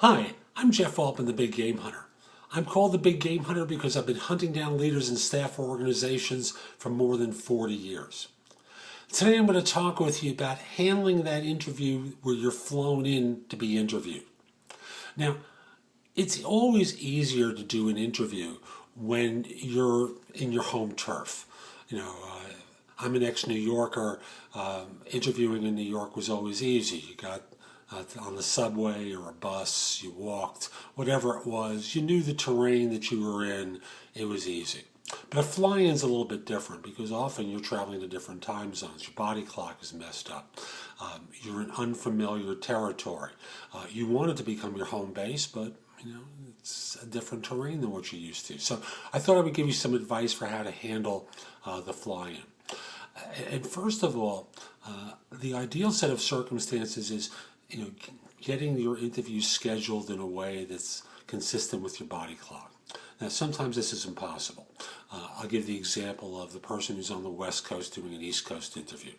Hi, I'm Jeff Altman, the Big Game Hunter. I'm called the Big Game Hunter because I've been hunting down leaders and staff for organizations for more than 40 years. Today I'm going to talk with you about handling that interview where you're flown in to be interviewed. Now, it's always easier to do an interview when you're in your home turf. I'm an ex-New Yorker. Interviewing in New York was always easy. You got on the subway or a bus, you walked, whatever it was, you knew the terrain that you were in, it was easy. But a fly-in's a little bit different because often you're traveling to different time zones. Your body clock is messed up. You're in unfamiliar territory. You want it to become your home base, but it's a different terrain than what you're used to. So I thought I would give you some advice for how to handle the fly-in. And first of all, the ideal set of circumstances is getting your interview scheduled in a way that's consistent with your body clock. Now, sometimes this is impossible. I'll give the example of the person who's on the West Coast doing an East Coast interview.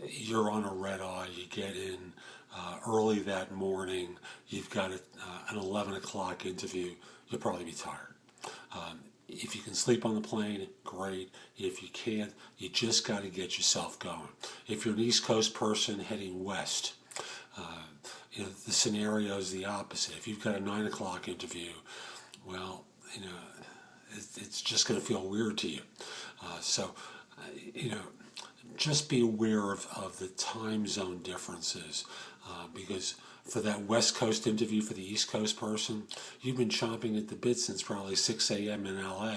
You're on a red eye, you get in early that morning, you've got an 11 o'clock interview, you'll probably be tired. If you can sleep on the plane, great. If you can't, you just got to get yourself going. If you're an East Coast person heading west, the scenario is the opposite. If you've got a 9 o'clock interview, well, it's just going to feel weird to you. Just be aware of the time zone differences because for that West Coast interview for the East Coast person, you've been chomping at the bit since probably 6 a.m. in LA.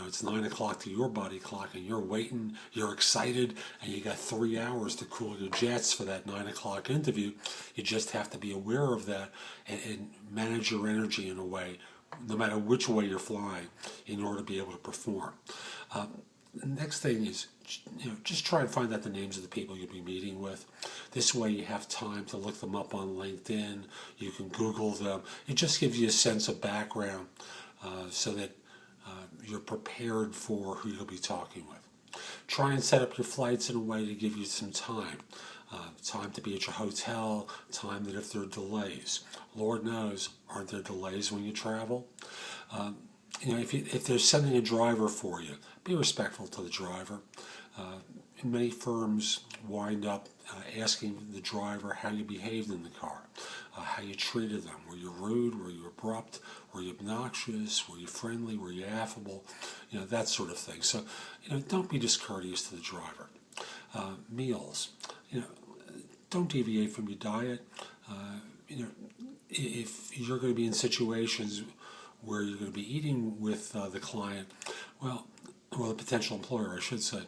It's 9 o'clock to your body clock and you're waiting, you're excited, and you got 3 hours to cool your jets for that 9 o'clock interview. You just have to be aware of that and manage your energy in a way, no matter which way you're flying, in order to be able to perform. The next thing is, just try and find out the names of the people you'll be meeting with. This way you have time to look them up on LinkedIn. You can Google them. It just gives you a sense of background so that you're prepared for who you'll be talking with. Try and set up your flights in a way to give you some time. Time to be at your hotel, time that if there are delays. Lord knows, aren't there delays when you travel? If they're sending a driver for you, be respectful to the driver. Many firms wind up asking the driver how you behaved in the car, how you treated them. Were you rude? Were you abrupt? Were you obnoxious? Were you friendly? Were you affable? That sort of thing. So, don't be discourteous to the driver. Meals. Don't deviate from your diet. If you're going to be in situations where you're going to be eating with the client, or the potential employer, I should say,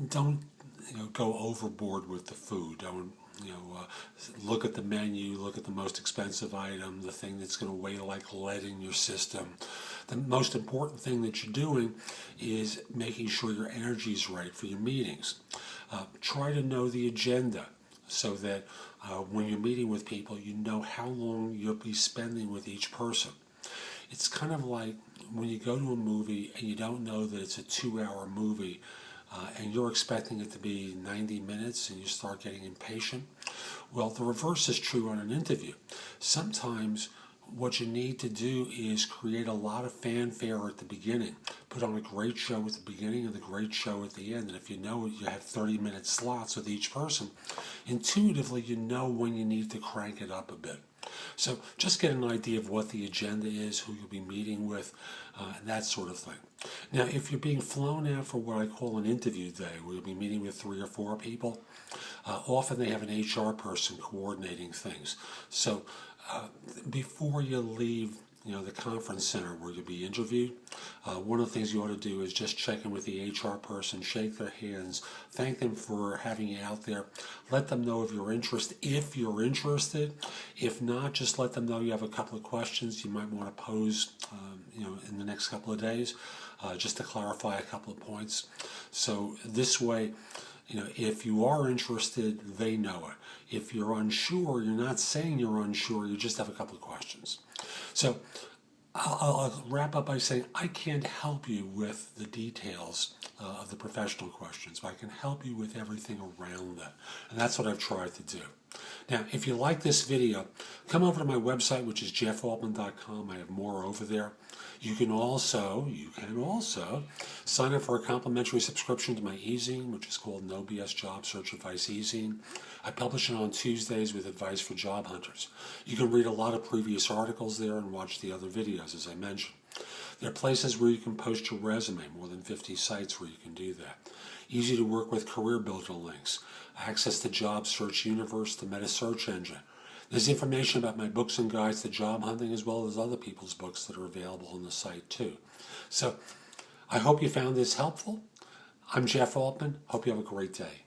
don't go overboard with the food. Don't look at the menu, look at the most expensive item, the thing that's going to weigh like lead in your system. The most important thing that you're doing is making sure your energy is right for your meetings. Try to know the agenda so that when you're meeting with people, you know how long you'll be spending with each person. It's kind of like when you go to a movie and you don't know that it's a 2-hour movie and you're expecting it to be 90 minutes and you start getting impatient. Well, the reverse is true on an interview. Sometimes what you need to do is create a lot of fanfare at the beginning. Put on a great show at the beginning and a great show at the end. And if you know you have 30-minute slots with each person, intuitively you know when you need to crank it up a bit. So just get an idea of what the agenda is, who you'll be meeting with, and that sort of thing. Now, if you're being flown out for what I call an interview day, where you'll be meeting with 3 or 4 people, often they have an HR person coordinating things. So before you leave the conference center where you'll be interviewed, one of the things you ought to do is just check in with the HR person, shake their hands, thank them for having you out there, let them know of your interest if you're interested. If not, just let them know you have a couple of questions you might want to pose in the next couple of days, just to clarify a couple of points. So this way, if you are interested, they know it. If you're unsure, you're not saying you're unsure, you just have a couple of questions. So I'll wrap up by saying I can't help you with the details of the professional questions, but I can help you with everything around that. And that's what I've tried to do. Now, if you like this video, come over to my website, which is jeffaltman.com. I have more over there. You can also sign up for a complimentary subscription to my e-zine, which is called No BS Job Search Advice e-zine. I publish it on Tuesdays with advice for job hunters. You can read a lot of previous articles there and watch the other videos, as I mentioned. There are places where you can post your resume, more than 50 sites where you can do that. Easy to work with career builder links, access to Job Search Universe, the meta search engine. There's information about my books and guides to job hunting, as well as other people's books that are available on the site too. So I hope you found this helpful. I'm Jeff Altman. Hope you have a great day.